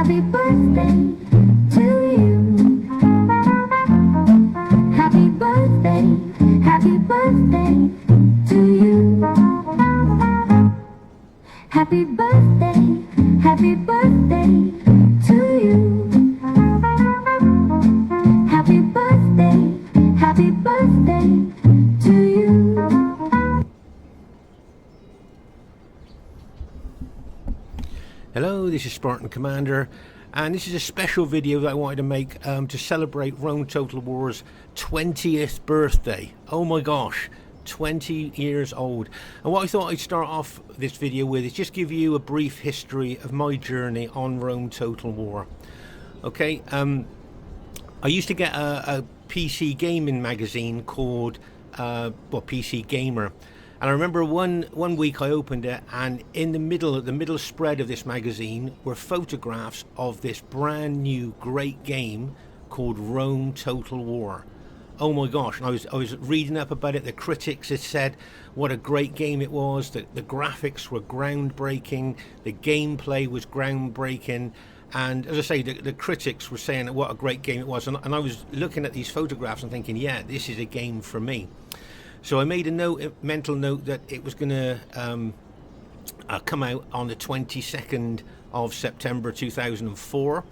Happy birthday to you. Happy birthday to you. Happy birthday to you. Happy birthday to you. Hello, this is Spartan Commander, and this is a special video that I wanted to make to celebrate Rome Total War's 20th birthday. Oh my gosh, 20 years old. And what I thought I'd start off this video with is just give you a brief history of my journey on Rome Total War. Okay, I used to get a PC gaming magazine called PC Gamer. And I remember one week I opened it, and in the middle spread of this magazine were photographs of this brand new great game called Rome Total War. Oh my gosh, and I was reading up about it. The critics had said what a great game it was, that the graphics were groundbreaking, the gameplay was groundbreaking, and as I say, the critics were saying what a great game it was, and I was looking at these photographs and thinking, yeah, this is a game for me. So I made a mental note that it was going to come out on the 22nd of September 2004.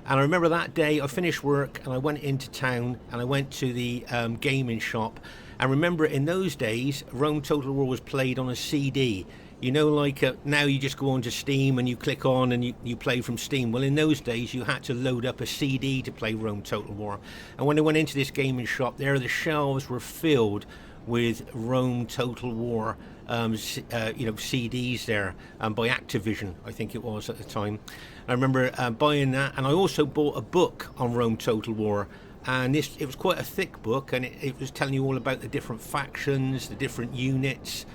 And I remember that day I finished work and I went into town and I went to the gaming shop. And remember, in those days, Rome Total War was played on a CD. You know, like now you just go onto Steam and you click on and you play from Steam. Well, in those days, you had to load up a CD to play Rome Total War. And when I went into this gaming shop, there the shelves were filled with Rome Total War CDs there by Activision, I think it was at the time. I remember buying that, and I also bought a book on Rome Total War, and it was quite a thick book, and it was telling you all about the different factions, the different units,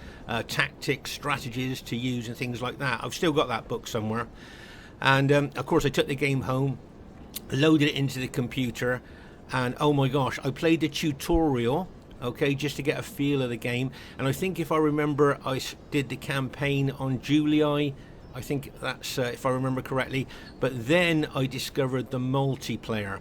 tactics, strategies to use and things like that. I've still got that book somewhere. And of course I took the game home, loaded it into the computer, and oh my gosh, I played the tutorial, okay, just to get a feel of the game. And I think if I remember, I did the campaign on Julii. I think that's if I remember correctly. But then I discovered the multiplayer,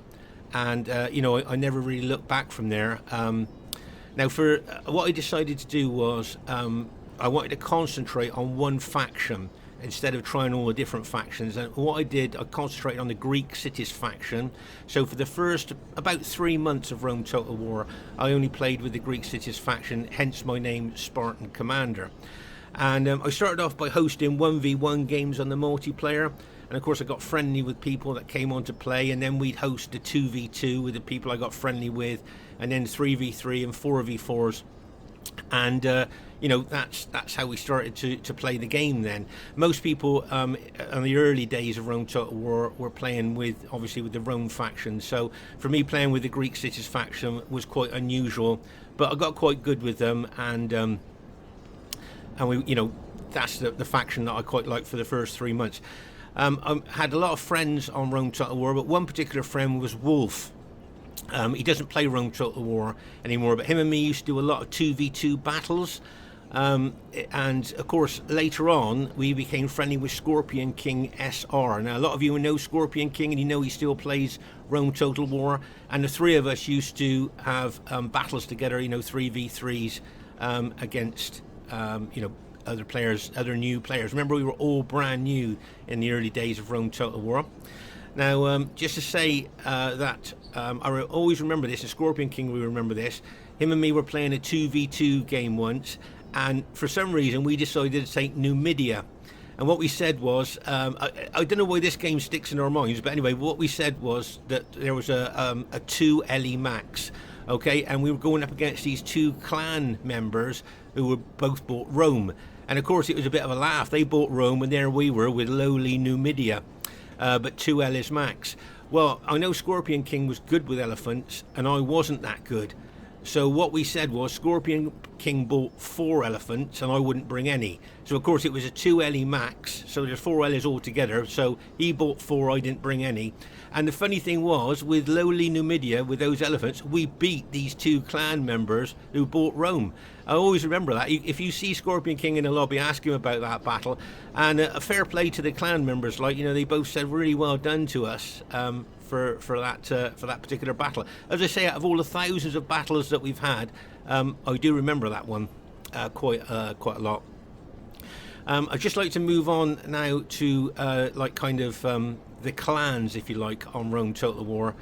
and I never really looked back from there. Now, for what I decided to do was I wanted to concentrate on one faction instead of trying all the different factions. And what I did, I concentrated on the Greek cities faction. So for the first about 3 months of Rome Total War, I only played with the Greek cities faction, hence my name, Spartan Commander. And I started off by hosting 1v1 games on the multiplayer. And of course I got friendly with people that came on to play, and then we'd host the 2v2 with the people I got friendly with, and then 3v3 and 4v4s. And that's how we started to play the game then. Most people in the early days of Rome Total War were playing obviously with the Rome faction. So for me, playing with the Greek cities faction was quite unusual, but I got quite good with them, and we, that's the faction that I quite liked for the first 3 months. I had a lot of friends on Rome Total War, but one particular friend was Wolf. He doesn't play Rome Total War anymore, but him and me used to do a lot of 2v2 battles. And of course, later on, we became friendly with Scorpion King SR. Now, a lot of you know Scorpion King, and you know he still plays Rome Total War. And the three of us used to have battles together, 3v3s against, other players, other new players. Remember, we were all brand new in the early days of Rome Total War. Now, just to say that I always remember this, and Scorpion King, we remember this. Him and me were playing a 2v2 game once, and for some reason we decided to take Numidia. And what we said was, I don't know why this game sticks in our minds, but anyway, what we said was that there was a 2 LE max, okay, and we were going up against these 2 clan members who were both bought Rome. And of course it was a bit of a laugh. They bought Rome, and there we were with lowly Numidia. But 2 L's max. Well, I know Scorpion King was good with elephants, and I wasn't that good. So what we said was Scorpion King bought 4 elephants and I wouldn't bring any. So of course it was a 2 Ellie max, so there's 4 Ellies altogether. So he bought 4, I didn't bring any. And the funny thing was, with lowly Numidia, with those elephants, we beat these 2 clan members who bought Rome. I always remember that. If you see Scorpion King in the lobby, ask him about that battle. And a fair play to the clan members. Like, you know, they both said really well done to us for that particular battle. As I say, out of all the thousands of battles that we've had, I do remember that one quite a lot. I'd just like to move on now to like kind of the clans, if you like, on Rome Total War.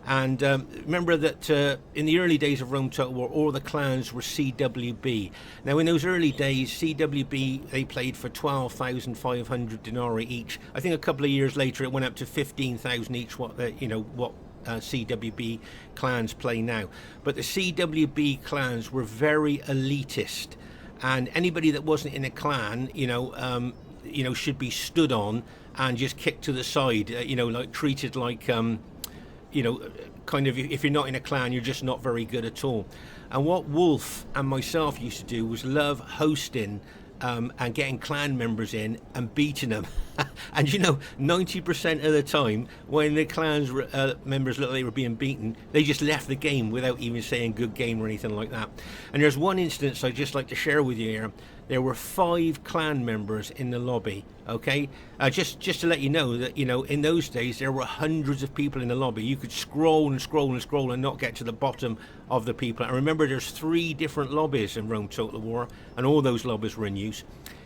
And remember that in the early days of Rome Total War, all the clans were CWB. Now, in those early days, CWB, they played for 12,500 denarii each. I think a couple of years later, it went up to 15,000 each. What CWB clans play now. But the CWB clans were very elitist, and anybody that wasn't in a clan, should be stood on and just kicked to the side. Like treated like. Kind of, if you're not in a clan, you're just not very good at all. And what Wolf and myself used to do was love hosting and getting clan members in and beating them. And 90% of the time, when the clan's members looked like they were being beaten, they just left the game without even saying good game or anything like that. And there's one instance I'd just like to share with you here. There were 5 clan members in the lobby. Okay, just to let you know that in those days there were hundreds of people in the lobby. You could scroll and scroll and scroll and not get to the bottom of the people. And remember, there's 3 different lobbies in Rome Total War, and all those lobbies were in use.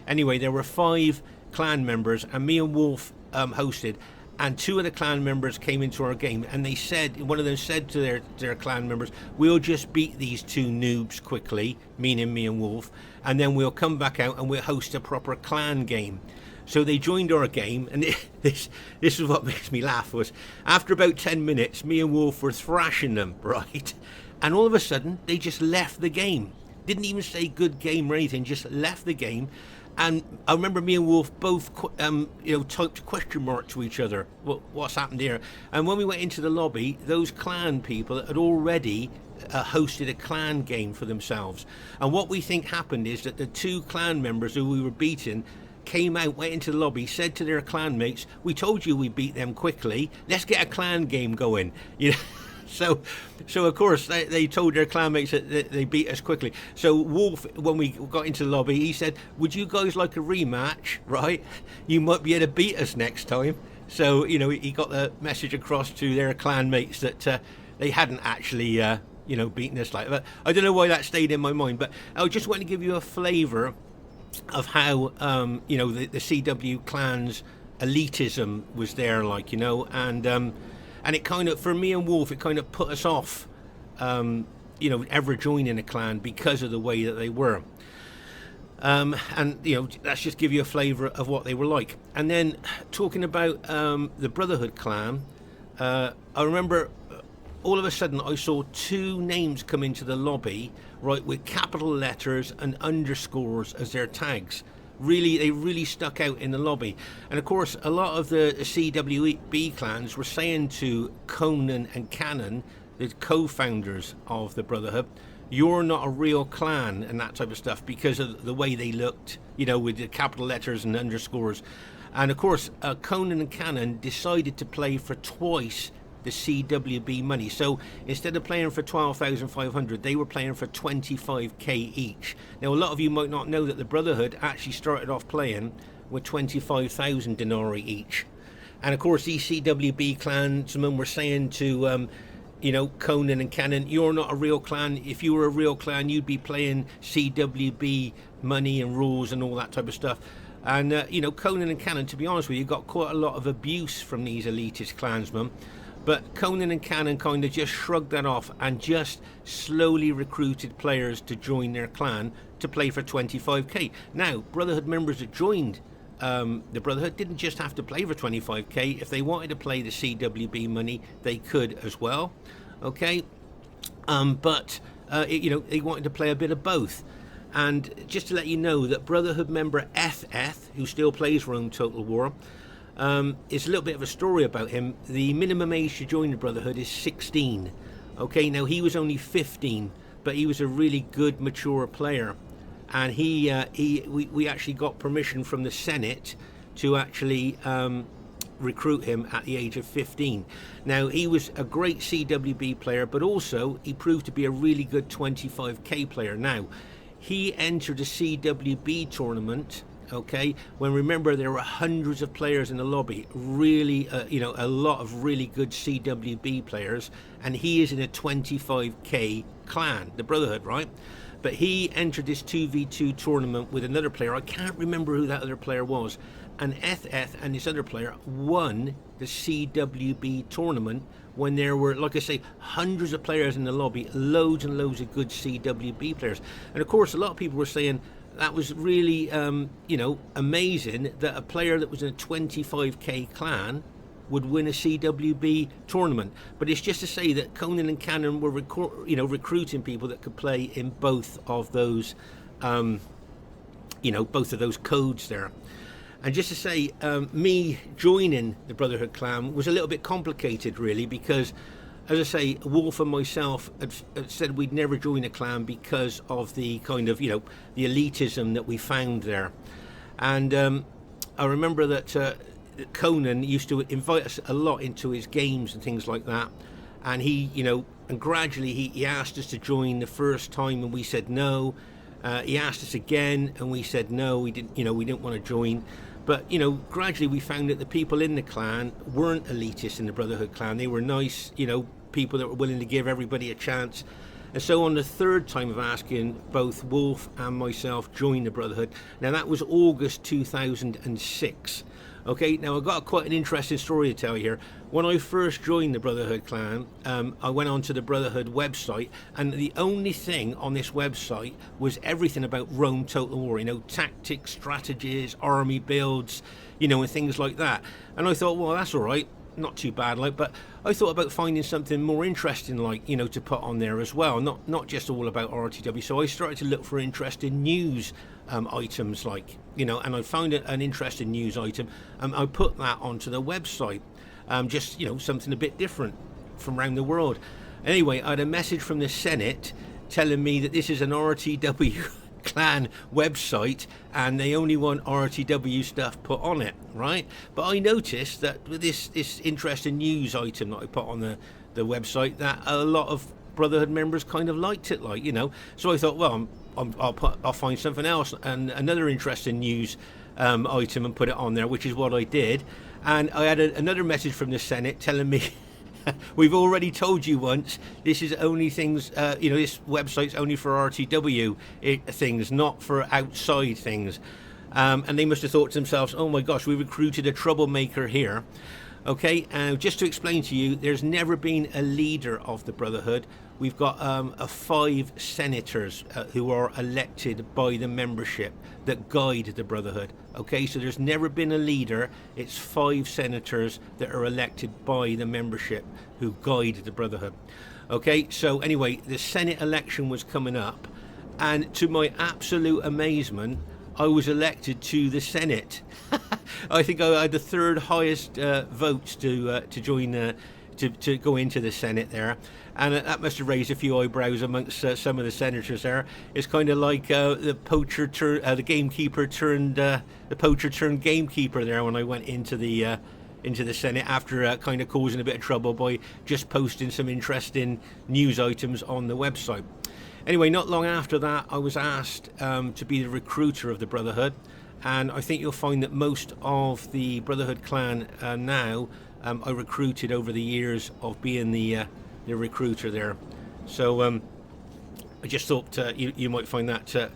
Anyway, there were 5 clan members, and me and Wolf hosted. And 2 of the clan members came into our game, and they said, one of them said to their clan members, "We'll just beat these 2 noobs quickly," meaning me and Wolf, "and then we'll come back out and we'll host a proper clan game." So they joined our game, and this is what makes me laugh, was after about 10 minutes, me and Wolf were thrashing them, right? And all of a sudden, they just left the game. Didn't even say good game or anything, just left the game. And I remember me and Wolf both, typed question mark to each other. What's happened here? And when we went into the lobby, those clan people had already hosted a clan game for themselves. And what we think happened is that the 2 clan members who we were beating came out, went into the lobby, said to their clan mates, "We told you we beat them quickly. Let's get a clan game going." So of course they told their clanmates that they beat us quickly. So Wolf, when we got into the lobby, he said, "Would you guys like a rematch? Right? You might be able to beat us next time." So he got the message across to their clanmates that they hadn't actually beaten us like that. I don't know why that stayed in my mind, but I just want to give you a flavour of how the CW clans elitism was there, and it kind of, for me and Wolf, it kind of put us off ever joining a clan because of the way that they were. And let's just give you a flavour of what they were like. And then talking about the Brotherhood clan, I remember all of a sudden I saw 2 names come into the lobby, right, with capital letters and underscores as their tags. They really stuck out in the lobby. And of course, a lot of the CWB clans were saying to Conan and Cannon, the co-founders of the Brotherhood, "You're not a real clan," and that type of stuff, because of the way they looked, with the capital letters and underscores. And of course, Conan and Cannon decided to play for twice the CWB money. So instead of playing for 12,500, they were playing for 25k each. Now, a lot of you might not know that the Brotherhood actually started off playing with 25,000 denarii each. And of course, these CWB clansmen were saying to Conan and Cannon, "You're not a real clan. If you were a real clan, you'd be playing CWB money and rules and all that type of stuff." And Conan and Cannon, to be honest with you, got quite a lot of abuse from these elitist clansmen. But Conan and Cannon kind of just shrugged that off and just slowly recruited players to join their clan to play for 25k. Now, Brotherhood members that joined the Brotherhood didn't just have to play for 25k. If they wanted to play the CWB money, they could as well. Okay, but they wanted to play a bit of both. And just to let you know that Brotherhood member Eth, who still plays Rome Total War, it's a little bit of a story about him. The minimum age to join the Brotherhood is 16. Okay, now he was only 15 but he was a really good, mature player. And we actually got permission from the Senate to actually recruit him at the age of 15. Now, he was a great CWB player, but also he proved to be a really good 25k player. Now, he entered a CWB tournament, okay, when, remember, there were hundreds of players in the lobby, really, a lot of really good CWB players, and he is in a 25k clan, the Brotherhood, right? But he entered this 2v2 tournament with another player. I can't remember who that other player was. And Eth and this other player won the CWB tournament when there were, like I say, hundreds of players in the lobby, loads and loads of good CWB players. And of course, a lot of people were saying that was really, amazing that a player that was in a 25k clan would win a CWB tournament. But it's just to say that Conan and Cannon were recruiting people that could play in both of those both of those codes there. And just to say, me joining the Brotherhood clan was a little bit complicated, really, because, as I say, Wolf and myself had said we'd never join a clan because of the kind of, the elitism that we found there. And I remember that Conan used to invite us a lot into his games and things like that, and he and gradually he asked us to join the first time, and we said no. He asked us again, and we said no. We didn't want to join. But gradually we found that the people in the clan weren't elitist in the Brotherhood clan. They were nice, people that were willing to give everybody a chance. And so on the third time of asking, both Wolf and myself joined the Brotherhood. Now, that was August 2006. Okay, now I've got quite an interesting story to tell you here. When I first joined the Brotherhood clan, I went onto the Brotherhood website, and the only thing on this website was everything about Rome Total War, tactics, strategies, army builds, and things like that. And I thought, well, that's all right, not too bad, but I thought about finding something more interesting, to put on there as well, not just all about RTW. So I started to look for interesting news items, and I found an interesting news item. I put that onto the website, just something a bit different from around the world. Anyway, I had a message from the Senate telling me that this is an RTW clan website and they only want RTW stuff put on it, right? But I noticed that with this interesting news item that I put on the website, that a lot of Brotherhood members kind of liked it, so I thought, well, I'll find something else and another interesting news item and put it on there, which is what I did. And I had another message from the Senate telling me we've already told you once, this is only things, this website's only for RTW things, not for outside things. And they must have thought to themselves, oh my gosh, we recruited a troublemaker here. Okay, just to explain to you, there's never been a leader of the Brotherhood. We've got 5 senators who are elected by the membership that guide the Brotherhood. Okay, so there's never been a leader. It's 5 senators that are elected by the membership who guide the Brotherhood. Okay, so anyway, the Senate election was coming up, and to my absolute amazement, I was elected to the Senate. I think I had the 3rd highest votes to join to go into the Senate there, and that must have raised a few eyebrows amongst some of the senators there. It's kind of like the gamekeeper turned the poacher turned gamekeeper there when I went into the Senate after kind of causing a bit of trouble by just posting some interesting news items on the website. Anyway, not long after that, I was asked to be the recruiter of the Brotherhood, and I think you'll find that most of the Brotherhood clan now I recruited over the years of being the recruiter there. So I just thought you might find that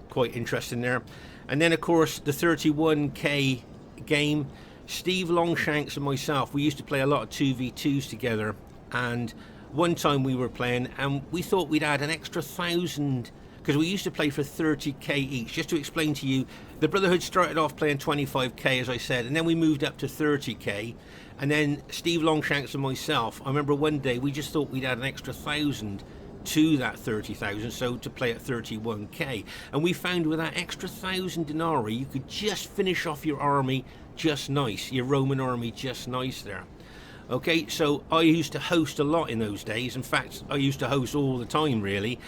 quite interesting there. And then, of course, the 31k game. Steve Longshanks and myself, we used to play a lot of 2v2s together, and one time we were playing and we thought we'd add an extra 1,000, because we used to play for 30k each. Just to explain to you, the Brotherhood started off playing 25k, as I said, and then we moved up to 30k. And then Steve Longshanks and myself, I remember one day we just thought we'd add an extra 1,000 to that 30,000, so to play at 31k. And we found with that extra 1,000 denarii, you could just finish off your army just nice, your Roman army just nice there. Okay, so I used to host a lot in those days. In fact, I used to host all the time, really.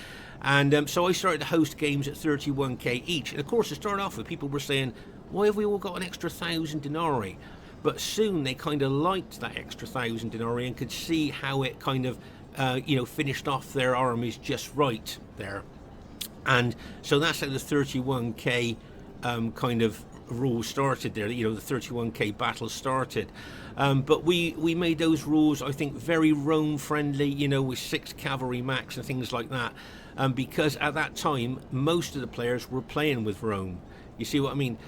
And so I started to host games at 31k each. And of course, to start off with, people were saying, why have we all got an extra 1,000 denarii? But soon they kind of liked that extra 1,000 denarii and could see how it kind of, finished off their armies just right there. And so that's how the 31k kind of rules started there. The 31k battle started. But we made those rules, I think, very Rome friendly, with 6 cavalry max and things like that. Because at that time, most of the players were playing with Rome. You see what I mean?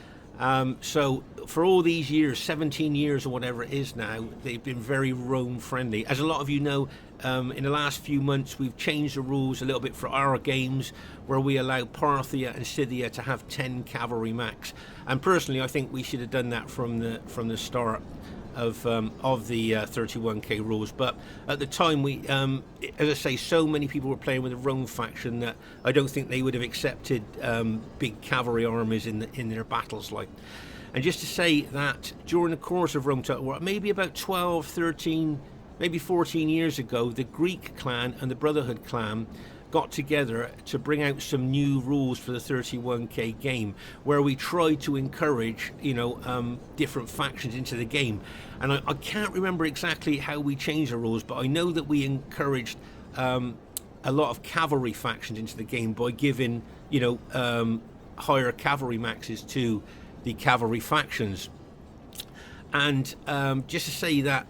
So for all these years, 17 years or whatever it is now, they've been very Rome friendly. As a lot of you know, in the last few months, we've changed the rules a little bit for our games, where we allow Parthia and Scythia to have 10 cavalry max. And personally, I think we should have done that from the start of the 31k rules. But at the time, we, as I say, so many people were playing with the Rome faction that I don't think they would have accepted big cavalry armies in their battles. And just to say that during the course of Rome Total War, maybe about 12, 13, maybe 14 years ago, the Greek clan and the Brotherhood clan got together to bring out some new rules for the 31k game, where we tried to encourage different factions into the game. And I can't remember exactly how we changed the rules, but I know that we encouraged a lot of cavalry factions into the game by giving higher cavalry maxes to the cavalry factions. And just to say that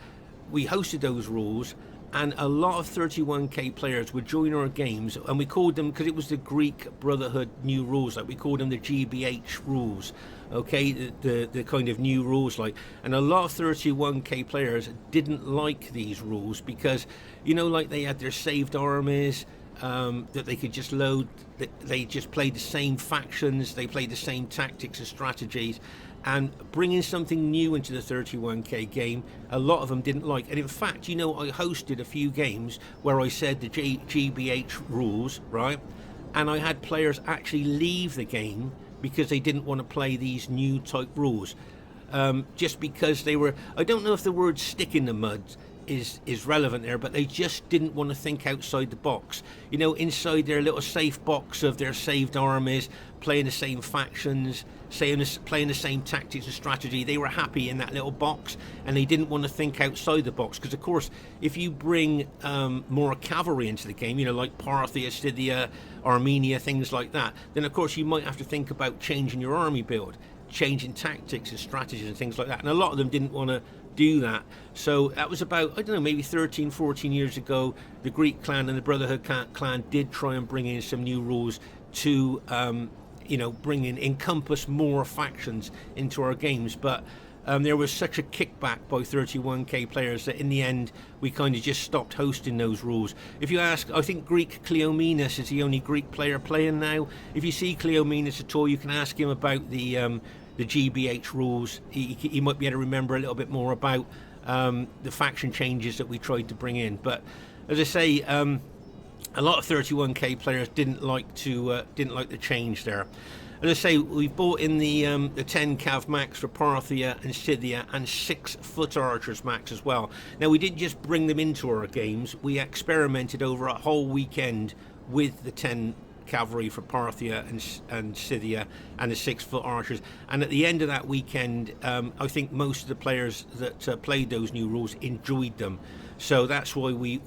we hosted those rules, and a lot of 31k players would join our games, and we called them, because it was the Greek Brotherhood new rules, we called them the GBH rules, okay, the kind of new rules, and a lot of 31k players didn't like these rules because, they had their saved armies, that they could just load, they just played the same factions, they played the same tactics and strategies. And bringing something new into the 31k game, a lot of them didn't like. And in fact, I hosted a few games where I said the GBH rules, right? And I had players actually leave the game because they didn't want to play these new type rules. Just because they were, I don't know if the word stick in the mud is relevant there, but they just didn't want to think outside the box. Inside their little safe box of their saved armies, playing the same factions, playing the same tactics and strategy, they were happy in that little box, and they didn't want to think outside the box. Because of course, if you bring more cavalry into the game, like Parthia, Scythia, Armenia, things like that, then of course you might have to think about changing your army build, changing tactics and strategies and things like that. And a lot of them didn't want to do that. So that was about, I don't know, maybe 13, 14 years ago, the Greek clan and the Brotherhood clan did try and bring in some new rules to encompass more factions into our games. But there was such a kickback by 31k players that in the end we kind of just stopped hosting those rules. If you ask, I think Greek Cleomenes is the only Greek player playing now. If you see Cleomenes at all, you can ask him about the GBH rules. He might be able to remember a little bit more about the faction changes that we tried to bring in. But as I say, a lot of 31k players didn't like the change there. As I say, we bought in the 10 cav max for Parthia and Scythia, and 6 foot archers max as well. Now, we didn't just bring them into our games, we experimented over a whole weekend with the 10 cavalry for Parthia and Scythia and the 6 foot archers. And at the end of that weekend, I think most of the players that played those new rules enjoyed them. So that's why we've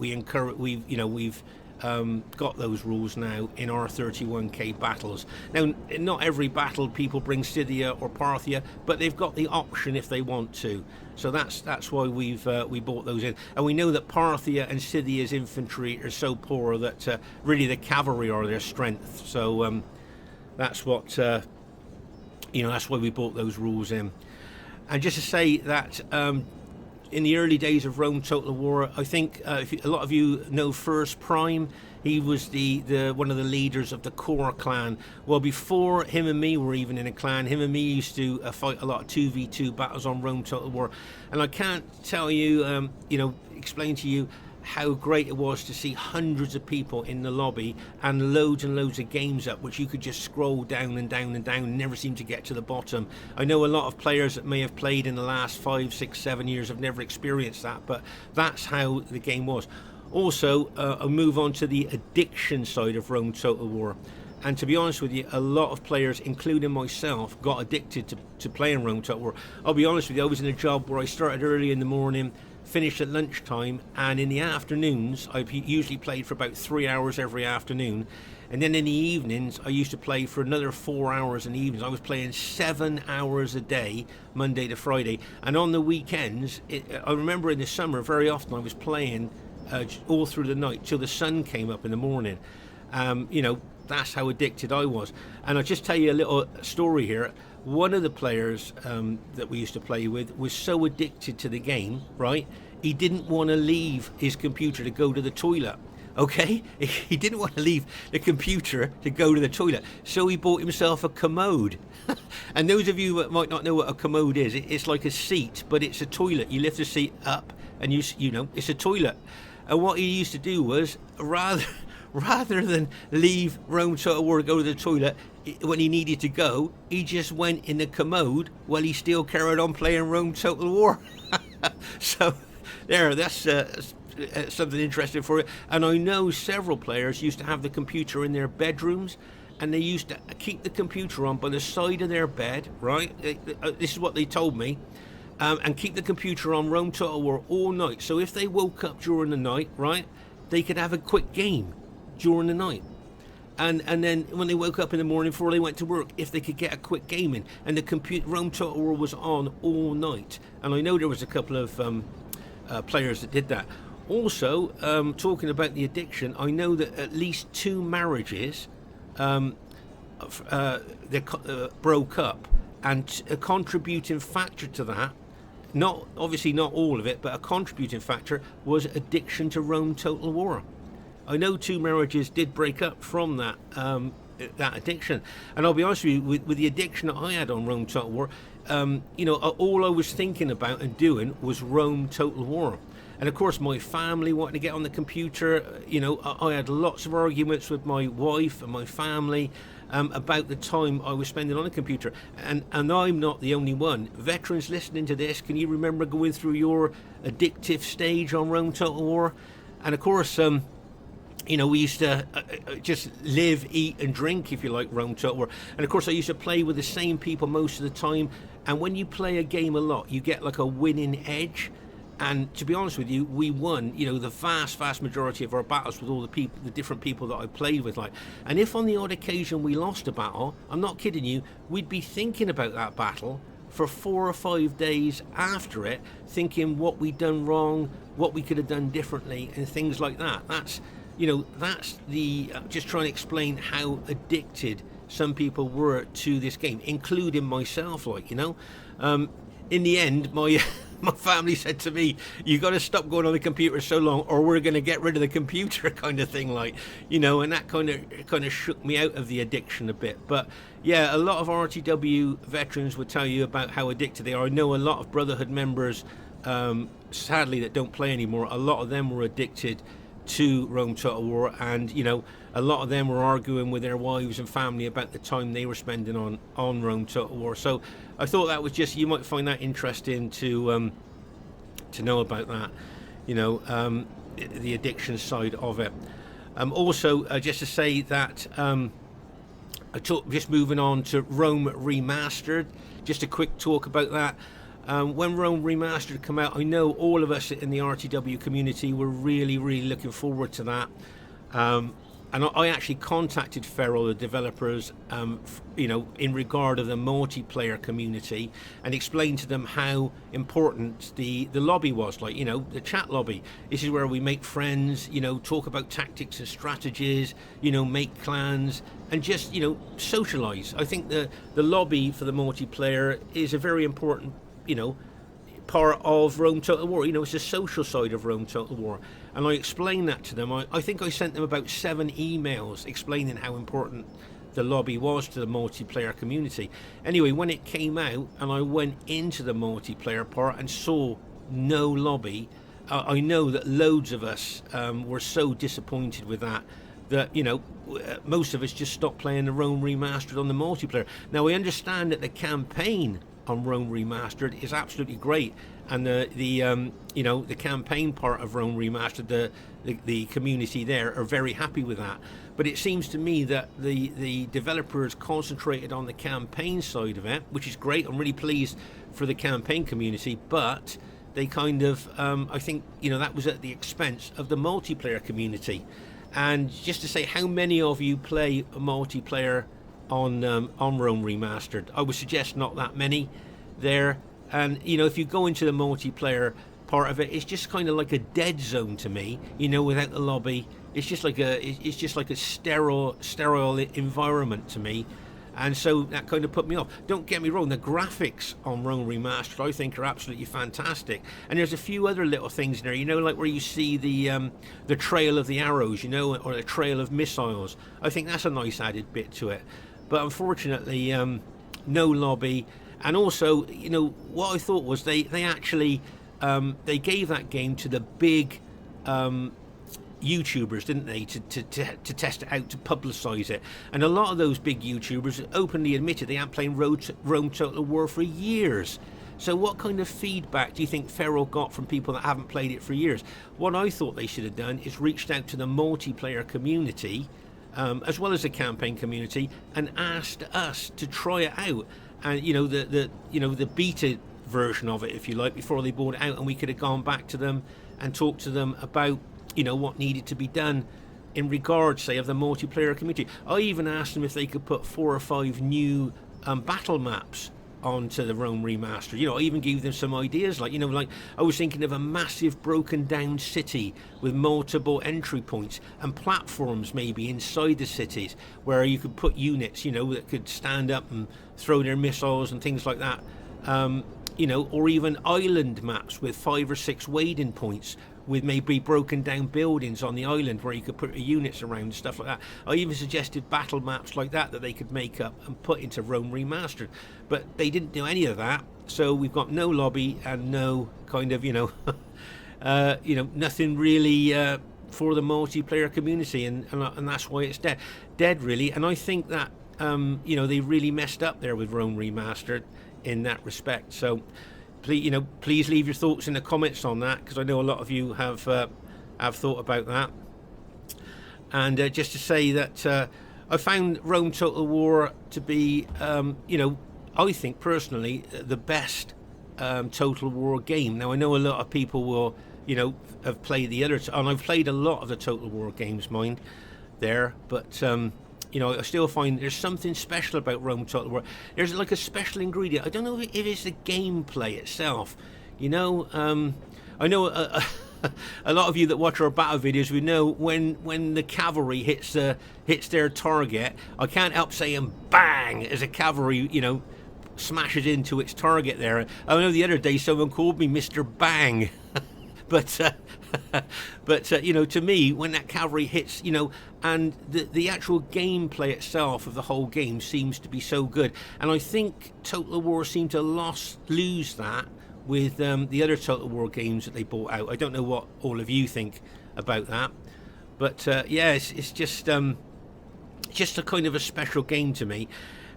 got those rules now in our 31k battles. Now, not every battle people bring Scythia or Parthia, but they've got the option if they want to. So that's why we bought those in. And we know that Parthia and Scythia's infantry are so poor that really the cavalry are their strength. So that's what that's why we bought those rules in. And just to say that in the early days of Rome Total War, I think a lot of you know First Prime. He was the one of the leaders of the Core clan. Well, before him and me were even in a clan, him and me used to fight a lot of 2v2 battles on Rome Total War. And I can't tell you, explain to you how great it was to see hundreds of people in the lobby and loads of games up, which you could just scroll down and down and down and never seem to get to the bottom. I know a lot of players that may have played in the last 5, 6, 7 years have never experienced that, but that's how the game was. Also, I'll move on to the addiction side of Rome Total War. And to be honest with you, a lot of players, including myself, got addicted to playing Rome Total War. I'll be honest with you, I was in a job where I started early in the morning, finished at lunchtime, and in the afternoons I usually played for about 3 hours every afternoon, and then in the evenings I used to play for another 4 hours in the evenings. I was playing 7 hours a day, Monday to Friday, and on the weekends, I remember in the summer very often I was playing all through the night till the sun came up in the morning. You know, that's how addicted I was. And I'll just tell you a little story here. One of the players that we used to play with was so addicted to the game, right? He didn't want to leave his computer to go to the toilet. Okay? He didn't want to leave the computer to go to the toilet. So he bought himself a commode. And those of you that might not know what a commode is, it's like a seat, but it's a toilet. You lift the seat up and you know, it's a toilet. And what he used to do was, rather than leave Rome Total War to go to the toilet when he needed to go, he just went in the commode while he still carried on playing Rome Total War. So that's something interesting for you. And I know several players used to have the computer in their bedrooms, and they used to keep the computer on by the side of their bed, right? This is what they told me. And keep the computer on Rome Total War all night. So if they woke up during the night, right, they could have a quick game during the night, and then when they woke up in the morning before they went to work, if they could get a quick game in, and the Rome Total War was on all night. And I know there was a couple of players that did that. Also, talking about the addiction, I know that at least 2 marriages broke up, and a contributing factor to that, obviously not all of it, but a contributing factor was addiction to Rome Total War. I know 2 marriages did break up from that addiction. And I'll be honest with you, with the addiction that I had on Rome Total War, you know, all I was thinking about and doing was Rome Total War. And of course my family wanted to get on the computer. You know, I had lots of arguments with my wife and my family about the time I was spending on the computer. And I'm not the only one. Veterans listening to this, can you remember going through your addictive stage on Rome Total War? And of course, you know, we used to just live, eat and drink, if you like, Rome Total War. And of course I used to play with the same people most of the time. And when you play a game a lot, you get like a winning edge. And to be honest with you, we won, you know, the vast majority of our battles with all the different people that I played with. Like, and if on the odd occasion we lost a battle, I'm not kidding you, we'd be thinking about that battle for 4 or 5 days after it, thinking what we'd done wrong, what we could have done differently, and things like that. That's, you know, that's the just trying to explain how addicted some people were to this game, including myself. Like, you know, in the end, my family said to me, you got to stop going on the computer so long or we're going to get rid of the computer, kind of thing, like, you know. And that kind of shook me out of the addiction a bit. But yeah, a lot of RTW veterans would tell you about how addicted they are. I know a lot of Brotherhood members, sadly, that don't play anymore. A lot of them were addicted to Rome Total War, and you know, a lot of them were arguing with their wives and family about the time they were spending on Rome Total War. So I thought that was just, you might find that interesting to know about that, you know, the addiction side of it. Also, just to say that just moving on to Rome Remastered, just a quick talk about that. When Rome Remastered came out, I know all of us in the RTW community were really looking forward to that. And I actually contacted Feral, the developers, you know, in regard of the multiplayer community, and explained to them how important the lobby was, like, you know, the chat lobby. This is where we make friends, you know, talk about tactics and strategies, you know, make clans, and just, you know, socialize. I think the lobby for the multiplayer is a very important, you know, part of Rome Total War. You know, it's the social side of Rome Total War. And I explained that to them. I think I sent them about 7 emails explaining how important the lobby was to the multiplayer community. Anyway, when it came out and I went into the multiplayer part and saw no lobby, I know that loads of us were so disappointed with that, you know, most of us just stopped playing the Rome Remastered on the multiplayer. Now I understand that the campaign on Rome Remastered is absolutely great, and the you know, the campaign part of Rome Remastered, the community there are very happy with that. But it seems to me that the developers concentrated on the campaign side of it, which is great. I'm really pleased for the campaign community, but they kind of I think, you know, that was at the expense of the multiplayer community. And just to say, how many of you play a multiplayer on Rome Remastered? I would suggest not that many there. And you know, if you go into the multiplayer part of it, it's just kind of like a dead zone to me. You know, without the lobby, it's just like a sterile environment to me. And so that kind of put me off. Don't get me wrong, the graphics on Rome Remastered I think are absolutely fantastic. And there's a few other little things in there, you know, like where you see the trail of the arrows, you know, or the trail of missiles. I think that's a nice added bit to it. But unfortunately, no lobby. And also, you know, what I thought was they actually they gave that game to the big YouTubers, didn't they, to test it out, to publicise it. And a lot of those big YouTubers openly admitted they hadn't played Rome Total War for years. So what kind of feedback do you think Feral got from people that haven't played it for years? What I thought they should have done is reached out to the multiplayer community, as well as the campaign community, and asked us to try it out. And you know, the beta version of it, if you like, before they brought it out, and we could have gone back to them and talked to them about, you know, what needed to be done in regards, say, of the multiplayer community. I even asked them if they could put 4 or 5 new battle maps onto the Rome Remaster. You know, I even gave them some ideas, like, you know, like I was thinking of a massive broken down city with multiple entry points and platforms maybe inside the cities where you could put units, you know, that could stand up and throw their missiles and things like that. You know, or even island maps with 5 or 6 wading points with maybe broken down buildings on the island where you could put your units around and stuff like that. I even suggested battle maps like that they could make up and put into Rome Remastered, but they didn't do any of that. So we've got no lobby and no kind of, you know, you know, nothing really for the multiplayer community, and that's why it's dead really. And I think that you know, they really messed up there with Rome Remastered in that respect. So please, you know, please leave your thoughts in the comments on that, because I know a lot of you have thought about that. And just to say that I found Rome Total War to be, you know, I think personally the best Total War game. Now I know a lot of people will, you know, have played the other, and I've played a lot of the Total War games, mind there, but you know, I still find there's something special about Rome Total War. There's like a special ingredient. I don't know if it's the gameplay itself. You know, I know a lot of you that watch our battle videos, we know when the cavalry hits their target, I can't help saying bang as a cavalry, you know, smashes into its target there. I know the other day someone called me Mr. Bang. But you know, to me, when that cavalry hits, you know, and the actual gameplay itself of the whole game seems to be so good, and I think Total War seemed to lose that with the other Total War games that they brought out. I don't know what all of you think about that, but yeah, it's just a kind of a special game to me.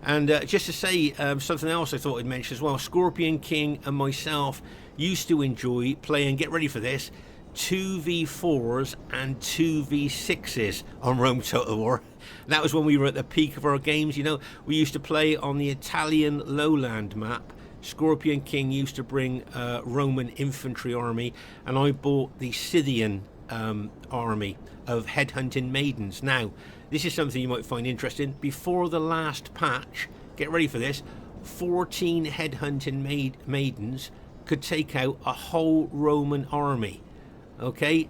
And just to say something else I thought I'd mention as well, Scorpion King and myself used to enjoy playing, get ready for this, 2v4s and 2v6s on Rome Total War. And that was when we were at the peak of our games. You know, we used to play on the Italian lowland map. Scorpion King used to bring Roman infantry army, and I bought the Scythian army of headhunting maidens. Now, this is something you might find interesting. Before the last patch, get ready for this, 14 headhunting maidens could take out a whole Roman army. Okay,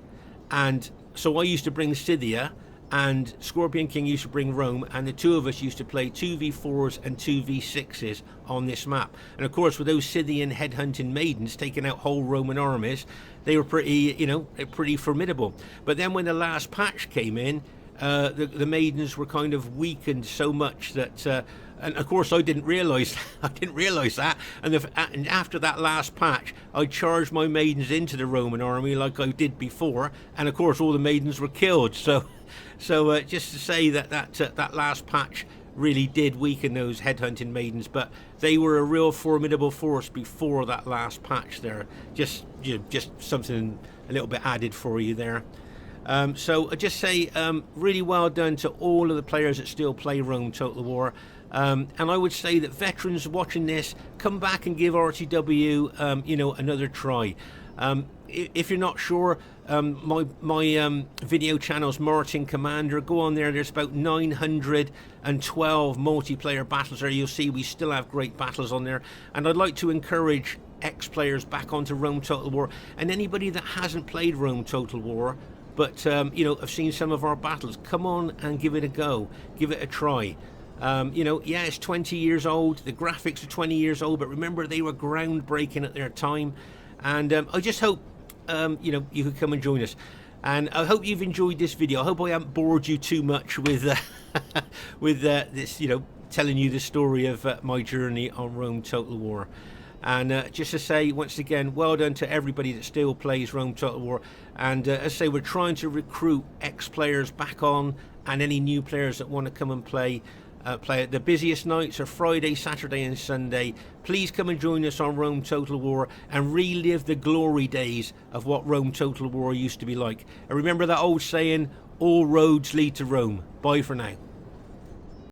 and so I used to bring Scythia, and Scorpion King used to bring Rome, and the two of us used to play 2v4s and 2v6s on this map. And of course, with those Scythian headhunting maidens taking out whole Roman armies, they were pretty, you know, pretty formidable. But then when the last patch came in, the maidens were kind of weakened so much that, and of course I didn't realise that. And after that last patch, I charged my maidens into the Roman army like I did before, and of course all the maidens were killed. So just to say that last patch really did weaken those headhunting maidens, but they were a real formidable force before that last patch there. Just something a little bit added for you there. So I just say really well done to all of the players that still play Rome Total War. And I would say that veterans watching this, come back and give RTW another try. If you're not sure, my video channel's Martin Commander. Go on there. There's about 912 multiplayer battles there. You'll see we still have great battles on there. And I'd like to encourage ex-players back onto Rome Total War, and anybody that hasn't played Rome Total War but have seen some of our battles, come on and give it a go, give it a try. Yeah, it's 20 years old, the graphics are 20 years old, but remember, they were groundbreaking at their time. And I just hope you could come and join us, and I hope you've enjoyed this video. I hope I haven't bored you too much with this, telling you the story of my journey on Rome Total War. And just to say once again, well done to everybody that still plays Rome Total War. And as I say, we're trying to recruit ex-players back on, and any new players that want to come and play it. The busiest nights are Friday, Saturday and Sunday. Please come and join us on Rome Total War and relive the glory days of what Rome Total War used to be like. And remember that old saying, all roads lead to Rome. Bye for now.